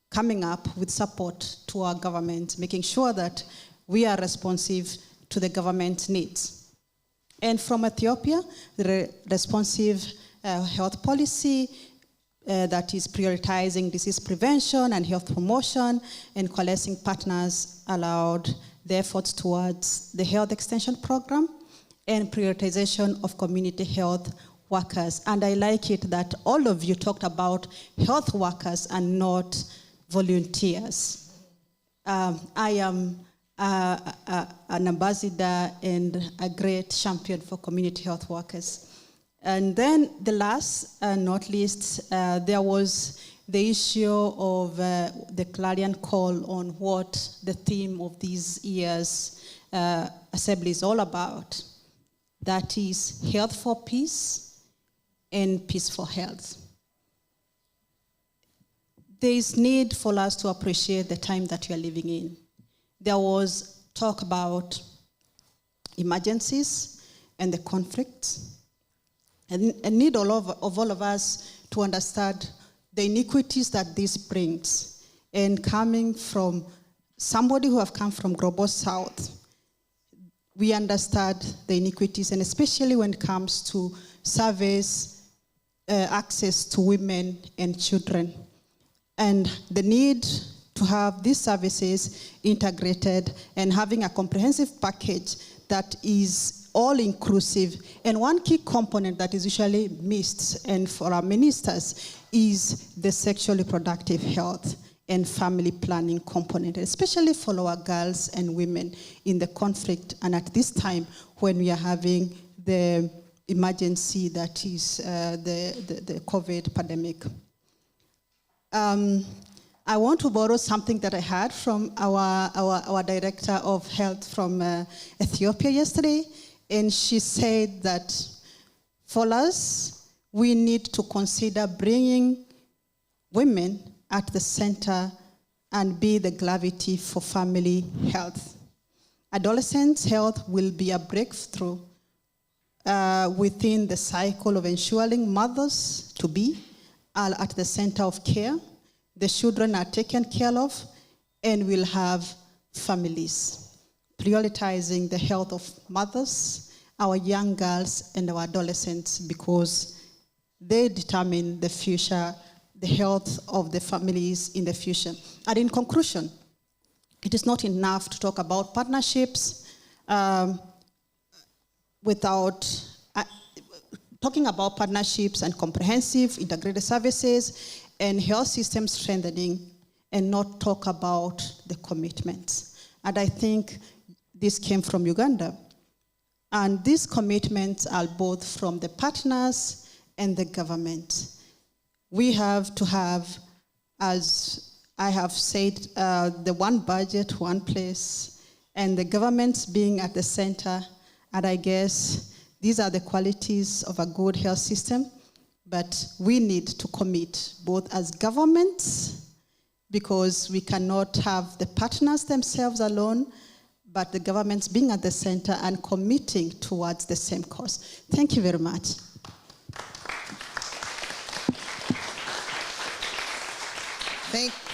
coming up with support to our government, making sure that we are responsive to the government needs. And from Ethiopia, the responsive health policy that is prioritizing disease prevention and health promotion, and coalescing partners allowed the efforts towards the health extension program and prioritization of community health workers. And I like it that all of you talked about health workers and not volunteers. I am an ambassador and a great champion for community health workers. And then the last, not least, there was the issue of the clarion call on what the theme of this year's assembly is all about. That is health for peace and peace for health. There is need for us to appreciate the time that we are living in. There was talk about emergencies and the conflicts, and need of all of us to understand the iniquities that this brings. And coming from somebody who have come from Global South, we understand the iniquities, and especially when it comes to service, access to women and children, and the need to have these services integrated and having a comprehensive package that is all-inclusive. And one key component that is usually missed, and for our ministers, is the sexually reproductive health and family planning component, especially for our girls and women in the conflict, and at this time when we are having the emergency that is the COVID pandemic. I want to borrow something that I heard from our Director of Health from Ethiopia yesterday, and she said that for us, we need to consider bringing women at the center and be the gravity for family health. Adolescent health will be a breakthrough within the cycle of ensuring mothers-to-be are at the center of care, the children are taken care of, and we'll have families. Prioritizing the health of mothers, our young girls, and our adolescents, because they determine the future, the health of the families in the future. And in conclusion, it is not enough to talk about partnerships without talking about partnerships and comprehensive integrated services and health system strengthening and not talk about the commitments. And I think this came from Uganda. And these commitments are both from the partners and the government. We have to have, as I have said, the one budget, one place, and the governments being at the center. And I guess these are the qualities of a good health system. But we need to commit both as governments, because we cannot have the partners themselves alone, but the governments being at the center and committing towards the same cause. Thank you very much.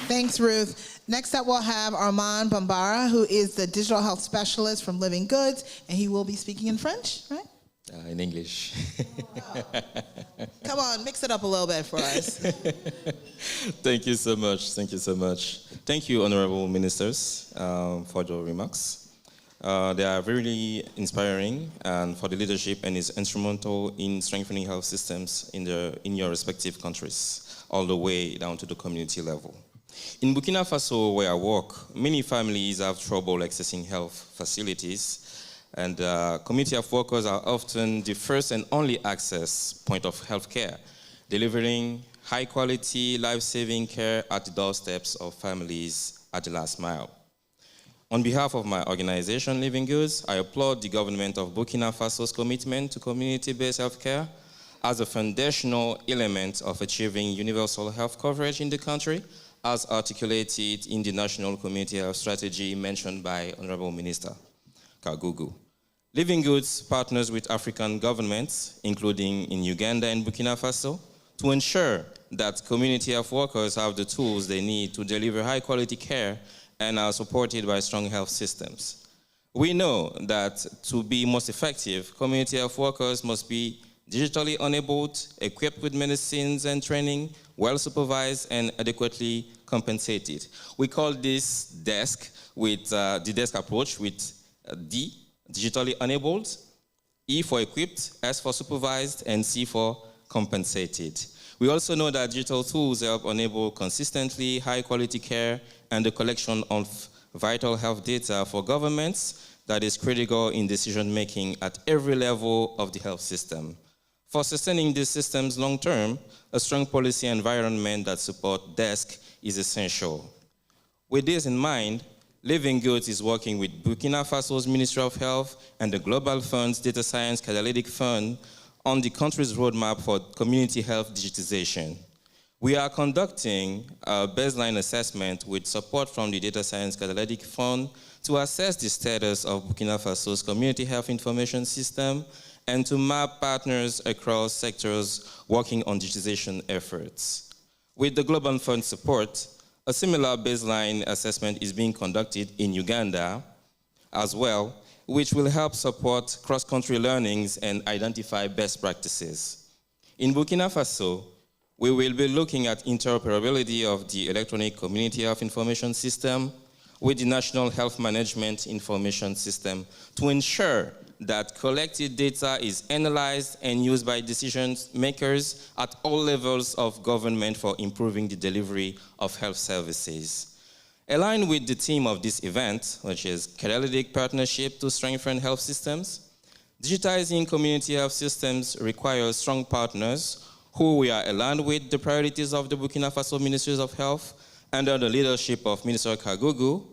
Thanks, Ruth. Next up, we'll have Armand Bambara, who is the digital health specialist from Living Goods, and he will be speaking in French, right? In English. Come on, mix it up a little bit for us. Thank you so much. Thank you so much. Thank you, honorable ministers, for your remarks. They are really inspiring, and for the leadership, and is instrumental in strengthening health systems in your respective countries, all the way down to the community level. In Burkina Faso, where I work, many families have trouble accessing health facilities, and community health workers are often the first and only access point of healthcare, delivering high-quality, life-saving care at the doorsteps of families at the last mile. On behalf of my organization, Living Goods, I applaud the government of Burkina Faso's commitment to community-based healthcare as a foundational element of achieving universal health coverage in the country, as articulated in the National Community Health Strategy mentioned by Honorable Minister Kargougou. Living Goods partners with African governments, including in Uganda and Burkina Faso, to ensure that community health workers have the tools they need to deliver high-quality care and are supported by strong health systems. We know that to be most effective, community health workers must be digitally enabled, equipped with medicines and training, well-supervised, and adequately compensated. We call this DESC with the DESC approach with D, digitally enabled, E for equipped, S for supervised, and C for compensated. We also know that digital tools help enable consistently high-quality care and the collection of vital health data for governments that is critical in decision-making at every level of the health system. For sustaining these systems long-term, a strong policy environment that supports DESC is essential. With this in mind, Living Goods is working with Burkina Faso's Ministry of Health and the Global Fund's Data Science Catalytic Fund on the country's roadmap for community health digitization. We are conducting a baseline assessment with support from the Data Science Catalytic Fund to assess the status of Burkina Faso's community health information system and to map partners across sectors working on digitization efforts. With the Global Fund support, a similar baseline assessment is being conducted in Uganda as well, which will help support cross-country learnings and identify best practices. In Burkina Faso, we will be looking at interoperability of the electronic community health information system with the National Health Management Information System to ensure that collected data is analyzed and used by decision makers at all levels of government for improving the delivery of health services. Aligned with the theme of this event, which is Catalytic Partnership to Strengthen Health Systems, digitizing community health systems requires strong partners who we are aligned with the priorities of the Burkina Faso Ministries of Health under the leadership of Minister Kargougou.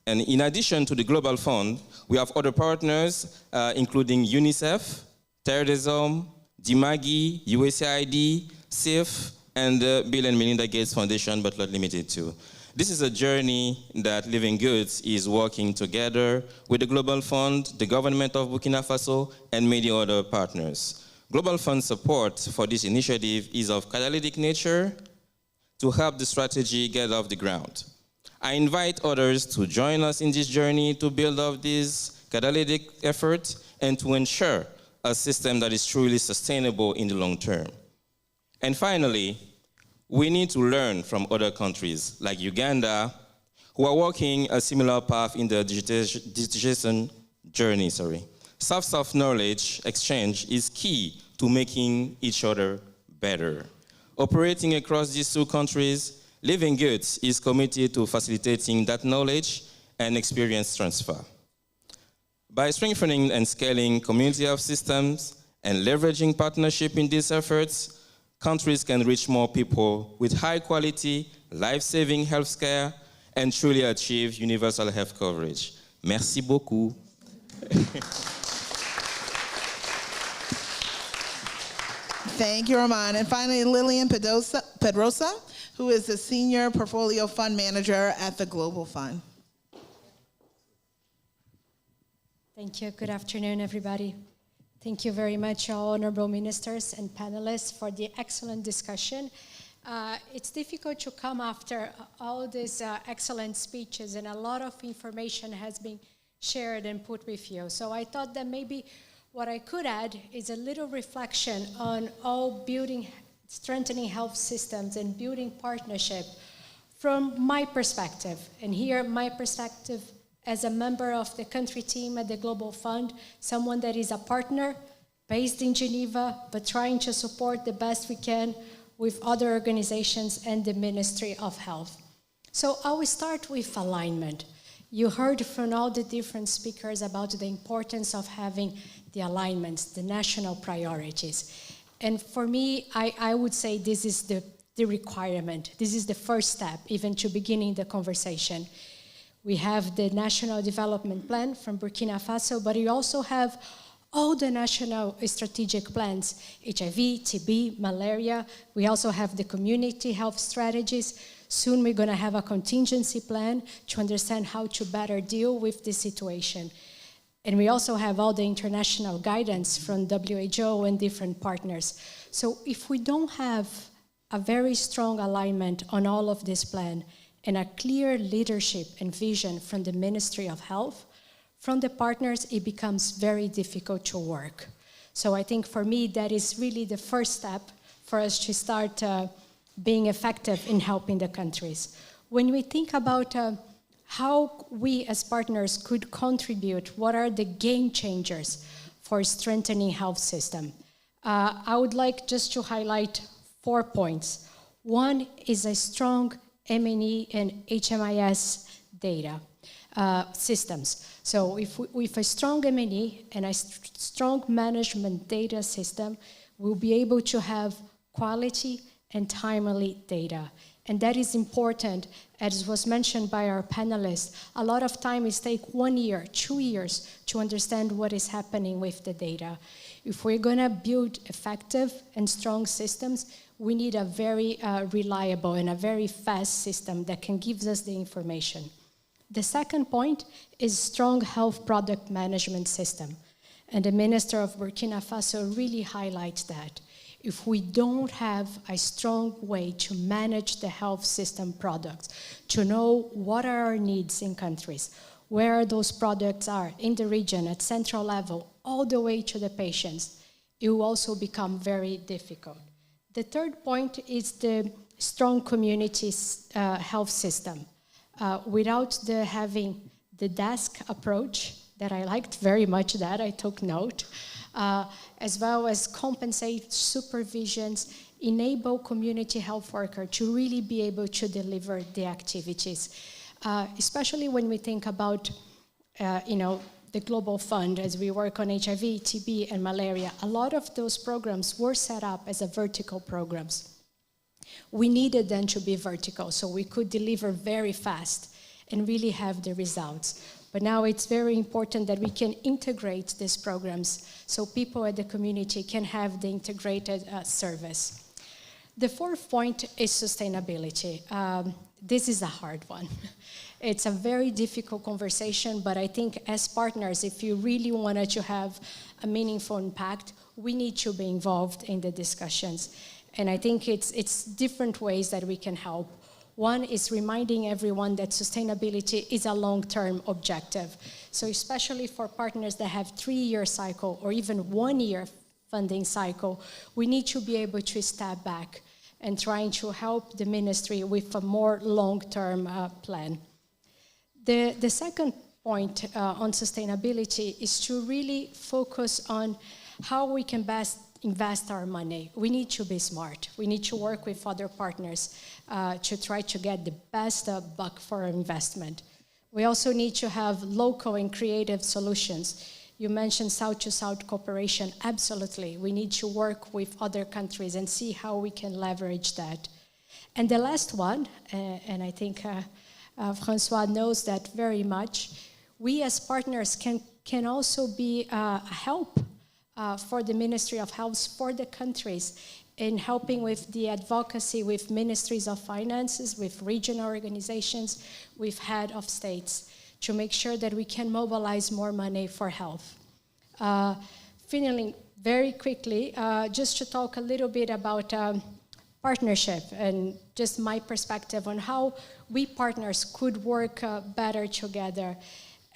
And in addition to the Global Fund, we have other partners, including UNICEF, Terre des Hommes, DIMAGI, USAID, SIF, and the Bill and Melinda Gates Foundation, but not limited to. This is a journey that Living Goods is working together with the Global Fund, the government of Burkina Faso, and many other partners. Global Fund support for this initiative is of catalytic nature to help the strategy get off the ground. I invite others to join us in this journey to build up this catalytic effort and to ensure a system that is truly sustainable in the long term. And finally, we need to learn from other countries like Uganda, who are walking a similar path in the digitization journey. Soft knowledge exchange is key to making each other better. Operating across these two countries, Living Goods is committed to facilitating that knowledge and experience transfer. By strengthening and scaling community health systems and leveraging partnership in these efforts, countries can reach more people with high-quality, life-saving healthcare and truly achieve universal health coverage. Merci beaucoup. Thank you, Armand. And finally, Lillian Pedrosa, who is the Senior Portfolio Fund Manager at the Global Fund. Thank you. Good afternoon, everybody. Thank you very much, all honorable ministers and panelists, for the excellent discussion. It's difficult to come after all these excellent speeches, and a lot of information has been shared and put with you. So I thought that maybe what I could add is a little reflection on all strengthening health systems and building partnership from my perspective. And here, my perspective as a member of the country team at the Global Fund, someone that is a partner based in Geneva, but trying to support the best we can with other organizations and the Ministry of Health. So I will start with alignment. You heard from all the different speakers about the importance of having the alignments, the national priorities. And for me, I would say this is the requirement. This is the first step, even to beginning the conversation. We have the National Development Plan from Burkina Faso, but we also have all the national strategic plans, HIV, TB, malaria. We also have the community health strategies. Soon we're going to have a contingency plan to understand how to better deal with this situation. And we also have all the international guidance from WHO and different partners. So if we don't have a very strong alignment on all of this plan, and a clear leadership and vision from the Ministry of Health, from the partners, it becomes very difficult to work. So I think for me, that is really the first step for us to start being effective in helping the countries. When we think about how we as partners could contribute, what are the game changers for strengthening health system? I would like just to highlight 4 points. One is a strong M&E and HMIS data systems. So with a strong M&E and a strong management data system, we'll be able to have quality and timely data. And that is important, as was mentioned by our panelists. A lot of time is take 1 year, 2 years to understand what is happening with the data. If we're gonna build effective and strong systems, we need a very reliable and a very fast system that can give us the information. The second point is strong health product management system. And the Minister of Burkina Faso really highlights that. If we don't have a strong way to manage the health system products, to know what are our needs in countries, where those products are in the region, at central level, all the way to the patients, it will also become very difficult. The third point is the strong community health system. Without having the desk approach, that I liked very much that, I took note, as well as compensate supervisions, enable community health workers to really be able to deliver the activities. Especially when we think about, the Global Fund, as we work on HIV, TB, and malaria, a lot of those programs were set up as vertical programs. We needed them to be vertical so we could deliver very fast and really have the results. But now it's very important that we can integrate these programs so people at the community can have the integrated service. The fourth point is sustainability. This is a hard one. It's a very difficult conversation, but I think as partners, if you really wanted to have a meaningful impact, we need to be involved in the discussions. And I think it's different ways that we can help. One is reminding everyone that sustainability is a long-term objective. So especially for partners that have 3-year cycle or even 1-year funding cycle, we need to be able to step back and trying to help the ministry with a more long-term plan. The second point on sustainability is to really focus on how we can best invest our money. We need to be smart. We need to work with other partners to try to get the best buck for our investment. We also need to have local and creative solutions. You mentioned South-to-South cooperation. Absolutely. We need to work with other countries and see how we can leverage that. And the last one, and I think Francois knows that very much, we as partners can also be a help for the Ministry of Health, for the countries, in helping with the advocacy with ministries of finances, with regional organizations, with head of states, to make sure that we can mobilize more money for health. Finally, very quickly, just to talk a little bit about partnership and just my perspective on how we partners could work better together.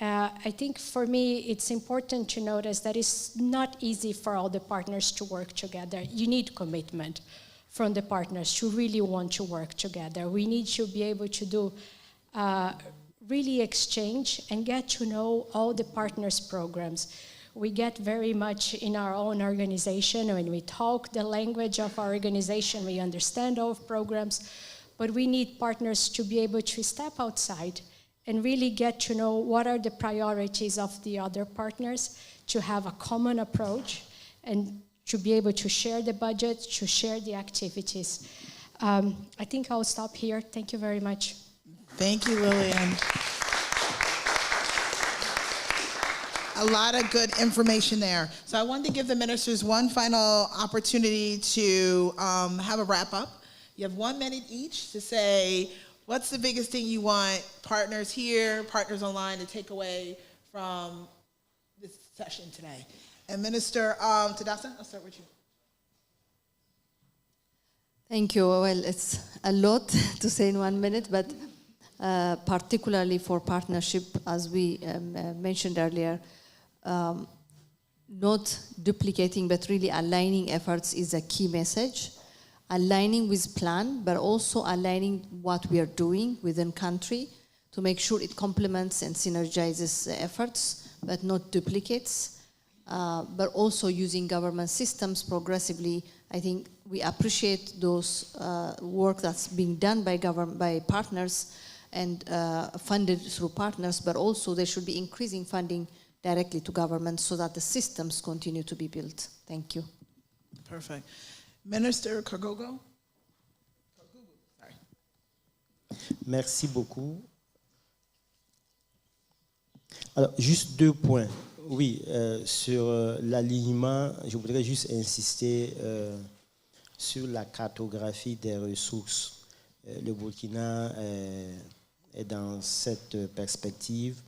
I think for me, it's important to notice that it's not easy for all the partners to work together. You need commitment from the partners to really want to work together. We need to be able to do really exchange and get to know all the partners' programs. We get very much in our own organization. When we talk the language of our organization, we understand all programs, but we need partners to be able to step outside and really get to know what are the priorities of the other partners, to have a common approach, and to be able to share the budget, to share the activities. I think I'll stop here. Thank you very much. Thank you, Lillian. A lot of good information there. So I wanted to give the ministers one final opportunity to have a wrap up. You have 1 minute each to say, what's the biggest thing you want partners here, partners online to take away from this session today? And Minister Tadesse, I'll start with you. Thank you. Well, it's a lot to say in 1 minute, but particularly for partnership, as we mentioned earlier, not duplicating but really aligning efforts is a key message. Aligning with plan, but also aligning what we are doing within country to make sure it complements and synergizes efforts, but not duplicates. But also using government systems progressively. I think we appreciate those work that's being done by partners and funded through partners, but also there should be increasing funding directly to government so that the systems continue to be built. Thank you. Perfect. Minister Kargougou. Sorry. Merci beaucoup. Alors, juste 2 points. Oui, sur l'alignement, je voudrais juste insister sur la cartographie des ressources. Le Burkina est dans cette perspective.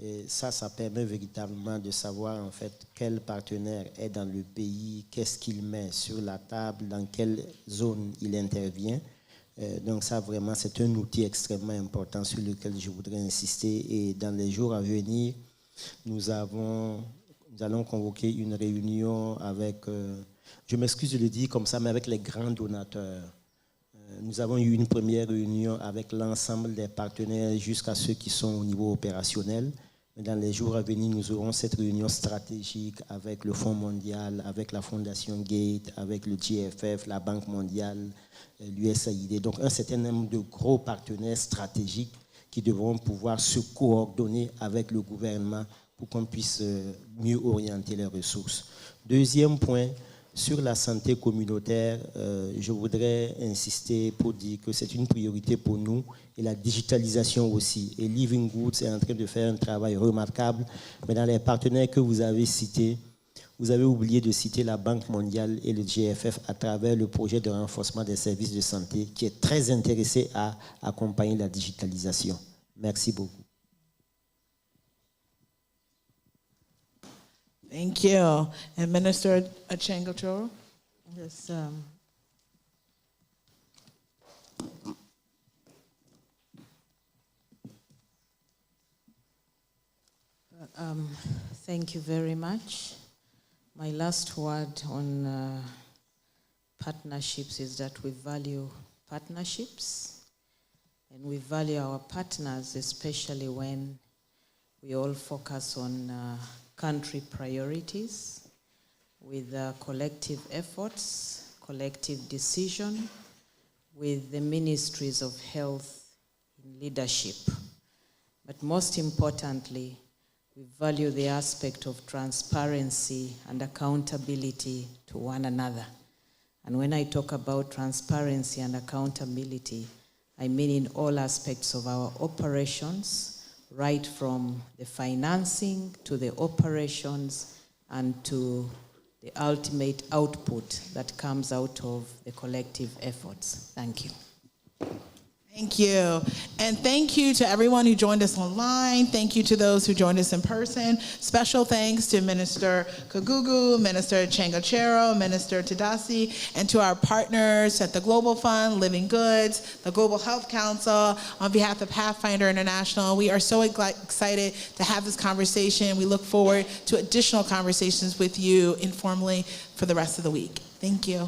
Et ça permet véritablement de savoir en fait quel partenaire est dans le pays, qu'est-ce qu'il met sur la table, dans quelle zone il intervient. Donc ça vraiment c'est un outil extrêmement important sur lequel je voudrais insister. Et dans les jours à venir, nous allons convoquer une réunion avec, je m'excuse de le dire comme ça, mais avec les grands donateurs. Nous avons eu une première réunion avec l'ensemble des partenaires jusqu'à ceux qui sont au niveau opérationnel. Dans les jours à venir, nous aurons cette réunion stratégique avec le Fonds mondial, avec la Fondation Gate, avec le GFF, la Banque mondiale, l'USAID. Donc un certain nombre de gros partenaires stratégiques qui devront pouvoir se coordonner avec le gouvernement pour qu'on puisse mieux orienter les ressources. Deuxième point, Sur la santé communautaire, je voudrais insister pour dire que c'est une priorité pour nous et la digitalisation aussi. Et Living Goods est en train de faire un travail remarquable, mais dans les partenaires que vous avez cités, vous avez oublié de citer la Banque mondiale et le GFF à travers le projet de renforcement des services de santé qui est très intéressé à accompagner la digitalisation. Merci beaucoup. Thank you. And Minister Aceng Ocero? Yes. Thank you very much. My last word on partnerships is that we value partnerships and we value our partners, especially when we all focus on country priorities with collective efforts, collective decision, with the ministries of health in leadership. But most importantly, we value the aspect of transparency and accountability to one another. And when I talk about transparency and accountability, I mean in all aspects of our operations, right from the financing to the operations and to the ultimate output that comes out of the collective efforts. Thank you. Thank you. And thank you to everyone who joined us online. Thank you to those who joined us in person. Special thanks to Minister Kargougou, Minister Aceng Ocero, Minister Tadesse, and to our partners at the Global Fund, Living Goods, the Global Health Council. On behalf of Pathfinder International, we are so excited to have this conversation. We look forward to additional conversations with you informally for the rest of the week. Thank you.